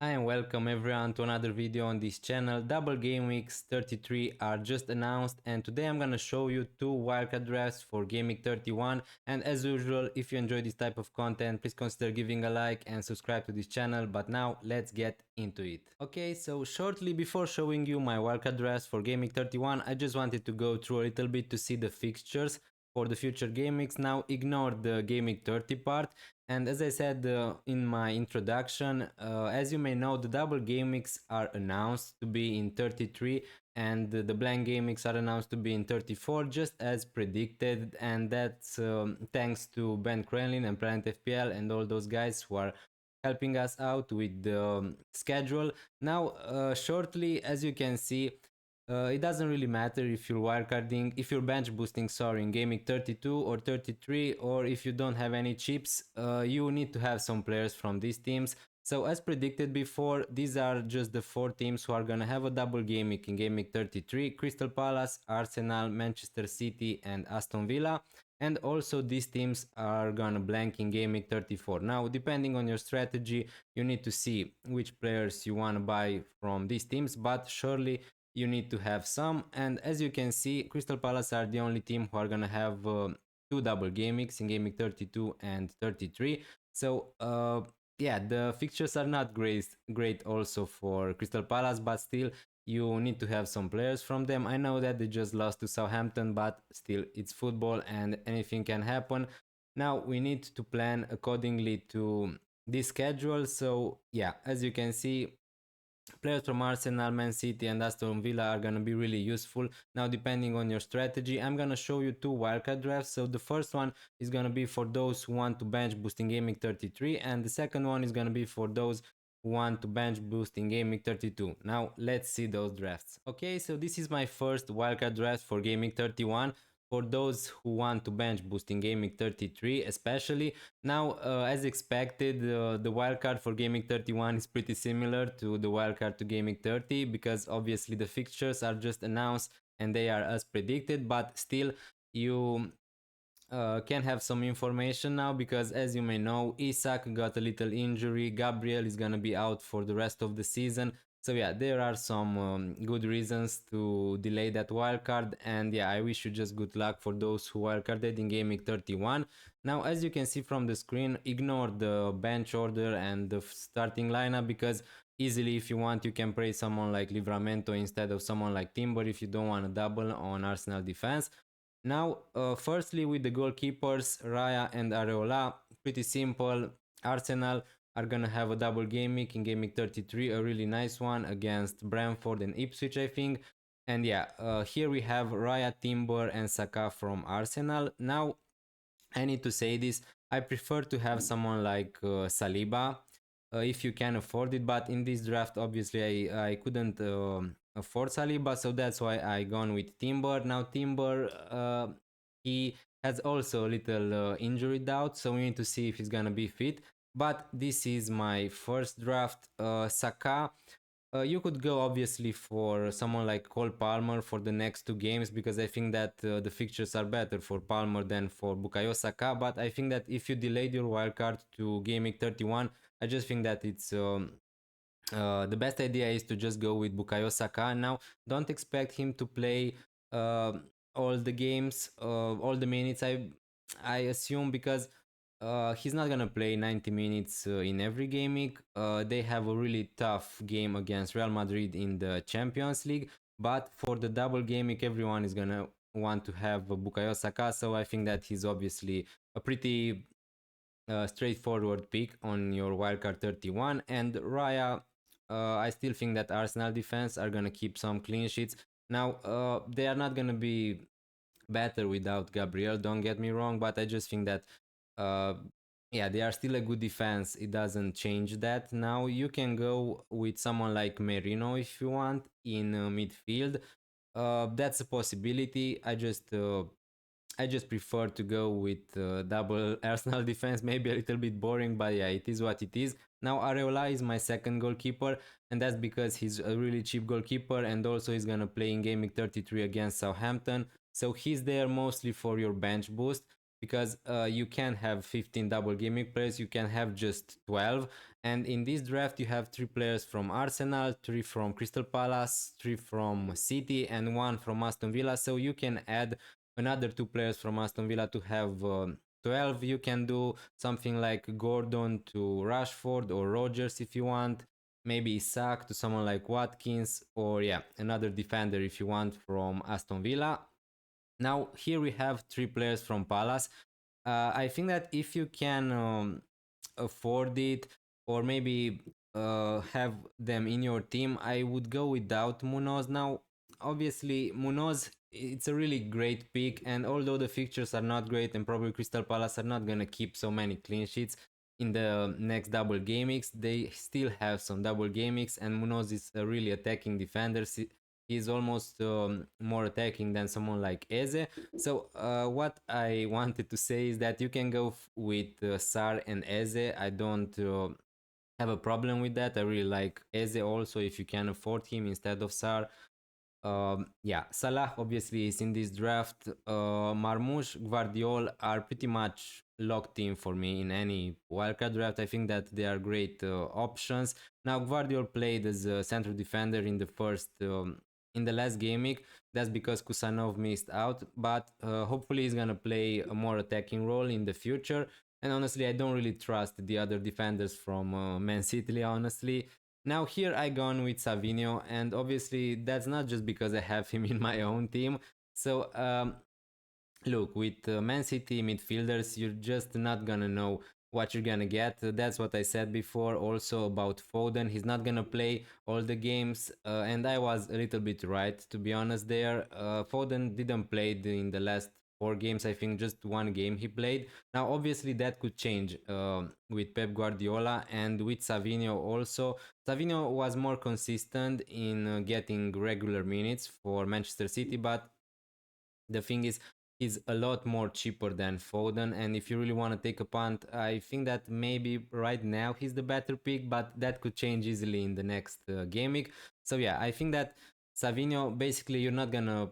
Hi and welcome everyone to another video on this channel. Double game weeks 33 are just announced and today I'm gonna show you two wildcard drafts for game week 31, and as usual, if you enjoy this type of content, please consider giving a like and subscribe to this channel. But now let's get into it. Okay, so shortly before showing you my wildcard drafts for game week 31, I just wanted to go through a little bit to see the fixtures for the future game weeks. Now ignore the game week 30 part. And as I said in my introduction, as you may know, the double game weeks are announced to be in 33 and the blank game weeks are announced to be in 34, just as predicted. And that's thanks to Ben Kremlin and Planet FPL and all those guys who are helping us out with the schedule. Now, shortly, as you can see, it doesn't really matter if you're wildcarding, if you're bench boosting, sorry, in gaming 32 or 33, or if you don't have any chips, you need to have some players from these teams. So as predicted before, these are just the four teams who are gonna have a double game week in gaming 33: Crystal Palace, Arsenal, Manchester City, and Aston Villa. And also these teams are gonna blank in gaming 34. Now, depending on your strategy, you need to see which players you wanna buy from these teams, but surely you need to have some. And as you can see, Crystal Palace are the only team who are gonna have two double game weeks in game week 32 and 33. So yeah, the fixtures are not great also for Crystal Palace, but still you need to have some players from them. I know that they just lost to Southampton, but still it's football and anything can happen. Now we need to plan accordingly to this schedule. So yeah, as you can see, players from Arsenal, Man City, and Aston Villa are going to be really useful. Now, depending on your strategy, I'm going to show you two wildcard drafts. So the first one is going to be for those who want to bench boost in gaming 33, and the second one is going to be for those who want to bench boost in gaming 32. Now, let's see those drafts. Okay, so this is my first wildcard draft for gaming 31. For those who want to bench boost in gaming 33 especially. Now, as expected, the wildcard for gaming 31 is pretty similar to the wildcard to gaming 30, because obviously the fixtures are just announced and they are as predicted, but still you can have some information now, because as you may know, Isak got a little injury, Gabriel is gonna be out for the rest of the season. So yeah, there are some good reasons to delay that wildcard, and yeah, I wish you just good luck for those who wildcarded in gaming 31. Now, as you can see from the screen, ignore the bench order and the starting lineup, because easily, if you want, you can play someone like Livramento instead of someone like Timber if you don't want to double on Arsenal defense. Now, firstly, with the goalkeepers, Raya and Areola, pretty simple. Arsenal are gonna have a double game week in game week 33, a really nice one against Brentford and Ipswich, I think. And yeah, here we have Raya, Timber, and Saka from Arsenal. Now, I need to say this. I prefer to have someone like Saliba, if you can afford it. But in this draft, obviously, I couldn't afford Saliba, so that's why I gone with Timber. Now Timber, he has also a little injury doubt, so we need to see if he's gonna be fit. But this is my first draft. Saka. You could go obviously for someone like Cole Palmer for the next two games, because I think that the fixtures are better for Palmer than for Bukayo Saka. But I think that if you delayed your wildcard to game week 31, I just think that it's the best idea is to just go with Bukayo Saka. Now, don't expect him to play uh, all the games, all the minutes. I assume, because he's not gonna play 90 minutes in every game week. They have a really tough game against Real Madrid in the Champions League, but for the double game week, everyone is gonna want to have Bukayo Saka. So I think that he's obviously a pretty straightforward pick on your wildcard 31. And Raya, I still think that Arsenal defense are gonna keep some clean sheets. Now, they are not gonna be better without Gabriel, don't get me wrong, but I just think that uh, yeah, they are still a good defense. It doesn't change that. Now you can go with someone like Merino if you want in midfield. That's a possibility. I just prefer to go with double Arsenal defense. Maybe a little bit boring, but yeah, it is what it is. Now Areola is my second goalkeeper, and that's because he's a really cheap goalkeeper, and also he's gonna play in game week 33 against Southampton. So he's there mostly for your bench boost. because you can have 15 double game week players, you can have just 12. And in this draft you have 3 players from Arsenal, 3 from Crystal Palace, 3 from City, and 1 from Aston Villa. So you can add another 2 players from Aston Villa to have 12. You can do something like Gordon to Rashford, or Rogers if you want, maybe Isak to someone like Watkins, or yeah, another defender if you want from Aston Villa. Now here we have 3 players from Palace. I think that if you can afford it, or maybe have them in your team, I would go without Munoz. Now obviously Munoz, it's a really great pick, and although the fixtures are not great and probably Crystal Palace are not gonna keep so many clean sheets in the next double game weeks, they still have some double game weeks, and Munoz is a really attacking defender. He's almost more attacking than someone like Eze. So what I wanted to say is that you can go with Sar and Eze. I don't have a problem with that. I really like Eze also if you can afford him instead of Sar. Yeah, Salah obviously is in this draft. Marmoush, Guardiol are pretty much locked in for me in any wildcard draft. I think that they are great options. Now, Guardiol played as a central defender in the in the last game week. That's because Kusanov missed out, but hopefully he's gonna play a more attacking role in the future. And honestly, I don't really trust the other defenders from Man City, honestly. Now here I gone with Savinho, and obviously that's not just because I have him in my own team. So look, with Man City midfielders, you're just not gonna know what you're gonna get. That's what I said before. Also about Foden, he's not gonna play all the games, and I was a little bit right, to be honest. There, Foden didn't play in the last 4 games. I think just 1 game he played. Now, obviously, that could change with Pep Guardiola and with Savinho also. Savinho was more consistent in getting regular minutes for Manchester City, but the thing is, he's a lot more cheaper than Foden. And if you really want to take a punt, I think that maybe right now he's the better pick, but that could change easily in the next game week. So yeah, I think that Savinho, basically, you're not gonna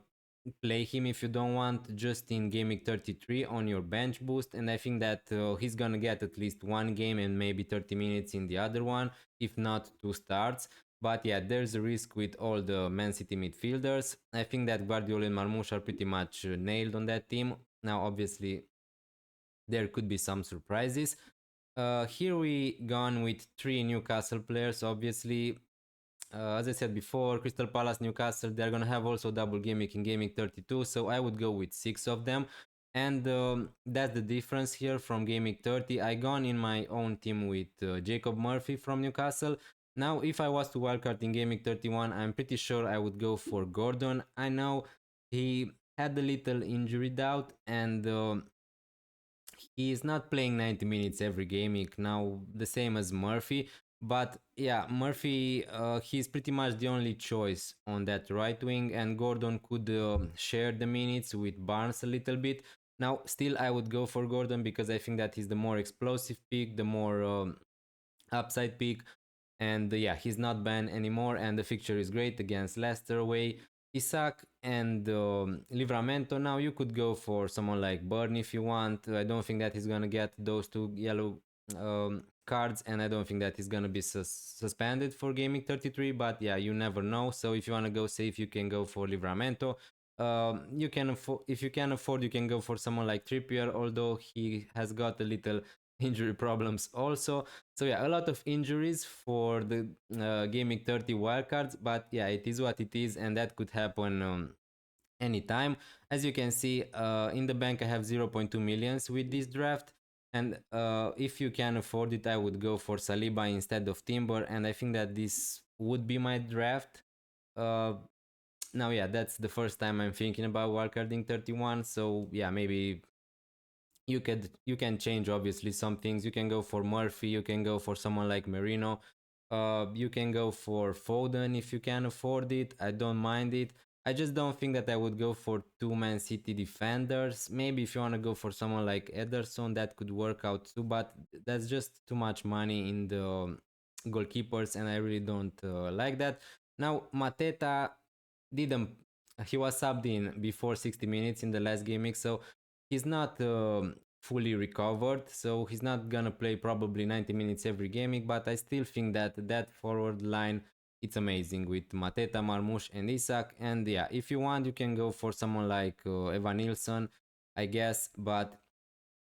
play him if you don't want, just in game week 33 on your bench boost. And I think that he's gonna get at least 1 game and maybe 30 minutes in the other one, if not 2 starts. But yeah, there's a risk with all the Man City midfielders. I think that Guardiola and Marmoush are pretty much nailed on that team. Now, obviously, there could be some surprises. Here we gone with 3 Newcastle players. Obviously, as I said before, Crystal Palace, Newcastle, they're gonna have also double game week in game week 32. So I would go with 6 of them. And that's the difference here from game week 30. I gone in my own team with Jacob Murphy from Newcastle. Now, if I was to wildcard in game week 31, I'm pretty sure I would go for Gordon. I know he had a little injury doubt, and he is not playing 90 minutes every game week now, the same as Murphy. But yeah, Murphy, he's pretty much the only choice on that right wing, and Gordon could share the minutes with Barnes a little bit. Now, still, I would go for Gordon because I think that he's the more explosive pick, the more upside pick. And yeah, he's not banned anymore, and the fixture is great against Leicester away. Isak and Livramento. Now you could go for someone like Burn if you want. I don't think that he's gonna get those 2 yellow cards, and I don't think that he's gonna be suspended for gaming 33. But yeah, you never know. So if you wanna go safe, you can go for Livramento. You can if you can afford, you can go for someone like Trippier, although he has got a little injury problems also. So yeah, a lot of injuries for the gaming 30 wildcards, but yeah, it is what it is, and that could happen anytime. As you can see, in the bank I have 0.2 millions with this draft, and if you can afford it, I would go for Saliba instead of Timber, and I think that this would be my draft. uh, Now yeah, that's the first time I'm thinking about wildcarding 31, so yeah, maybe you can change obviously some things. You can go for Murphy, you can go for someone like Merino, you can go for Foden if you can afford it. I don't mind it. I just don't think that I would go for 2 Man City defenders. Maybe if you want to go for someone like Ederson, that could work out too, but that's just too much money in the goalkeepers, and I really don't like that. Now Mateta didn't he was subbed in before 60 minutes in the last game week, so he's not fully recovered, so he's not gonna play probably 90 minutes every gaming. But I still think that that forward line it's amazing with Mateta, Marmoush, and Isak. And yeah, if you want, you can go for someone like Evan Nilsson, I guess. But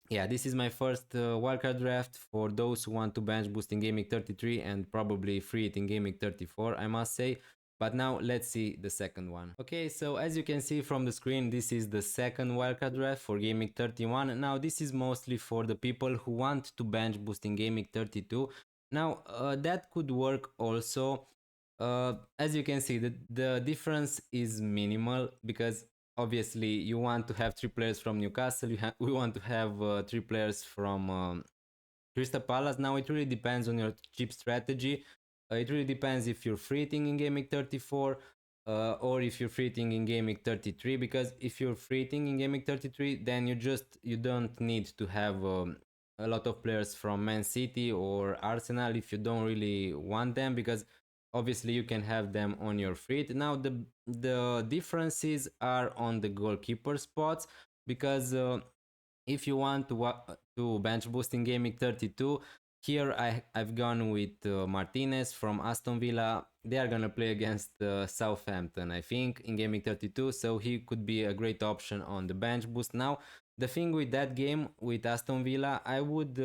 yeah, this is my first wildcard draft for those who want to bench boost in Gaming 33 and probably free it in Gaming 34, I must say. But now let's see the second one. Okay, so as you can see from the screen, this is the second wildcard draft for Gaming 31. Now this is mostly for the people who want to bench boost in Gaming 32. Now that could work also. As you can see, the difference is minimal because obviously you want to have three players from Newcastle. We want to have three players from Crystal Palace. Now it really depends on your chip strategy. It really depends if you're free hitting in Gaming 34 or if you're free hitting in Gaming 33. Because if you're free hitting in Gaming 33, then you don't need to have a lot of players from Man City or Arsenal if you don't really want them, because obviously you can have them on your free hit. Now the differences are on the goalkeeper spots, because if you want to bench boost in Gaming 32, here I've gone with Martinez from Aston Villa. They are gonna play against Southampton, I think, in Gaming 32, so he could be a great option on the bench boost. Now, the thing with that game with Aston Villa, I would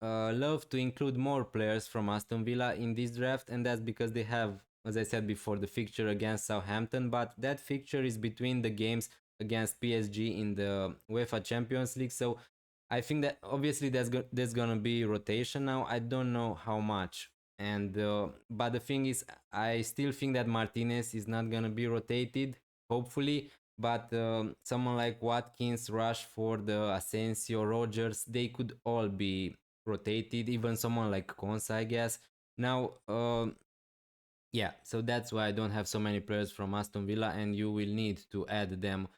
love to include more players from Aston Villa in this draft, and that's because they have, as I said before, the fixture against Southampton, but that fixture is between the games against PSG in the UEFA Champions League. So I think that obviously there's gonna be rotation now. I don't know how much, and but the thing is, I still think that Martinez is not gonna be rotated. Hopefully, but someone like Watkins, Rashford, Asensio, Rogers, they could all be rotated. Even someone like Konsa, I guess. Now, yeah, so that's why I don't have so many players from Aston Villa, and you will need to add them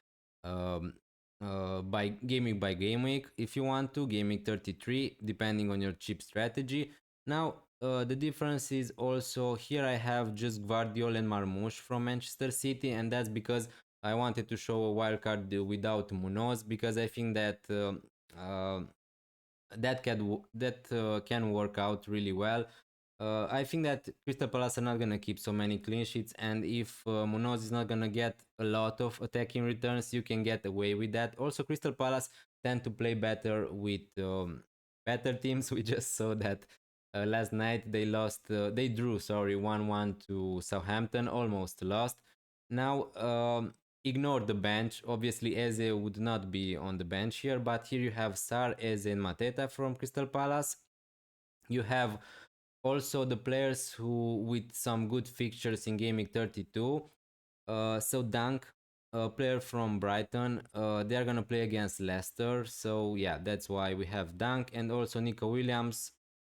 um, by game week if you want to, gaming 33, depending on your chip strategy. Now, the difference is also here I have just Guardiola and Marmoush from Manchester City, and that's because I wanted to show a wildcard without Munoz, because I think that can work out really well. I think that Crystal Palace are not gonna keep so many clean sheets, and if Munoz is not gonna get a lot of attacking returns, you can get away with that. Also, Crystal Palace tend to play better with better teams. We just saw that last night they drew, sorry, 1-1 to Southampton, almost lost. Now, ignore the bench. Obviously, Eze would not be on the bench here, but here you have Sar, Eze, and Mateta from Crystal Palace. You have also the players who with some good fixtures in Gaming 32. So Dunk, a player from Brighton, they are gonna play against Leicester. So yeah, that's why we have Dunk, and also Nico Williams.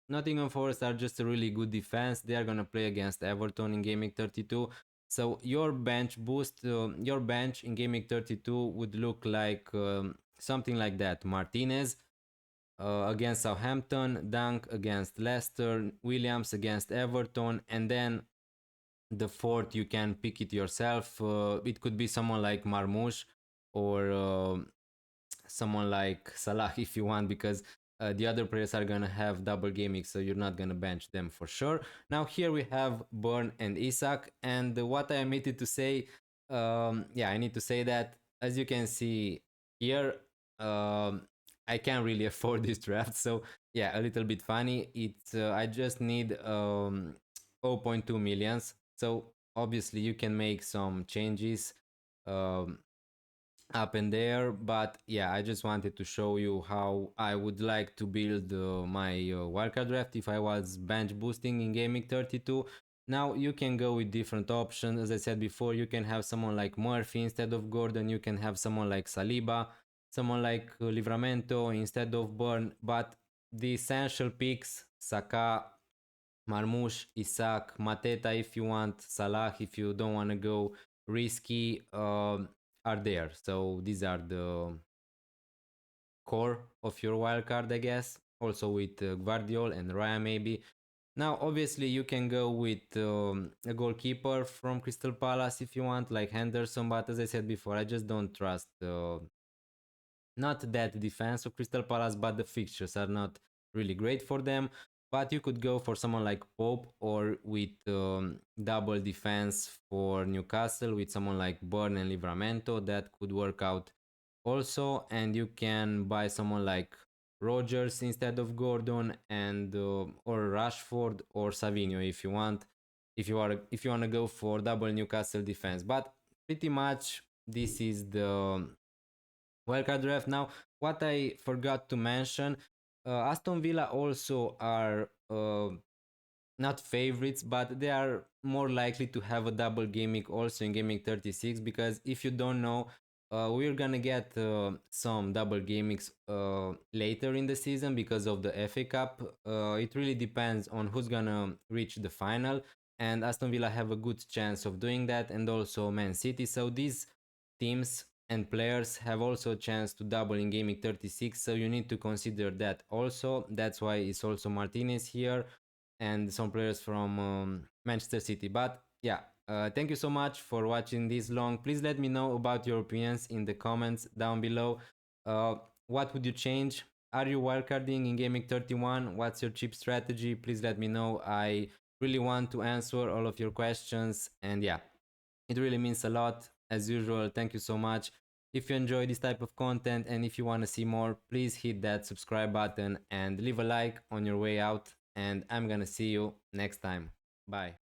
Nottingham Forest are just a really good defense. They are gonna play against Everton in Gaming 32. So your bench boost, your bench in Gaming 32 would look like something like that. Martinez against Southampton, Dunk against Leicester, Williams against Everton, and then the fourth you can pick it yourself. It could be someone like Marmoush or someone like Salah if you want, because the other players are gonna have double gaming, so you're not gonna bench them for sure. Now here we have Burn and Isak, and what I omitted to say, yeah, I need to say that as you can see here, I can't really afford this draft, so yeah, a little bit funny. It's I just need zero point 0.2 millions, so obviously you can make some changes. Um, Up and there, but yeah, I just wanted to show you how I would like to build my wildcard draft if I was bench boosting in gaming 32. Now you can go with different options. As I said before, you can have someone like Murphy instead of Gordon, you can have someone like Saliba, someone like Livramento instead of Burn, but the essential picks, Saka, Marmoush, Isak, Mateta if you want, Salah if you don't want to go risky, are there. So these are the core of your wild card, I guess. Also with Guardiol and Raya maybe. Now, obviously, you can go with a goalkeeper from Crystal Palace if you want, like Henderson. But as I said before, I just don't trust not that defense of Crystal Palace, but the fixtures are not really great for them. But you could go for someone like Pope, or with double defense for Newcastle with someone like Burn and Livramento. That could work out also. And you can buy someone like Rogers instead of Gordon, and or Rashford or Savinho if you want. If you want to go for double Newcastle defense, but pretty much this is the wildcard draft. Now, what I forgot to mention, Aston Villa also are not favorites, but they are more likely to have a double game week also in game week 36, because if you don't know, we're gonna get some double game weeks later in the season because of the FA Cup. It really depends on who's gonna reach the final, and Aston Villa have a good chance of doing that, and also Man City. So these teams and players have also a chance to double in game week 36, so you need to consider that also. That's why it's also Martinez here and some players from Manchester City. But yeah, thank you so much for watching this long. Please let me know about your opinions in the comments down below. What would you change? Are you wildcarding in Gaming 31? What's your cheap strategy? Please let me know. I really want to answer all of your questions. And yeah, it really means a lot. As usual, thank you so much. If you enjoy this type of content and if you want to see more, please hit that subscribe button and leave a like on your way out. And I'm gonna see you next time. Bye.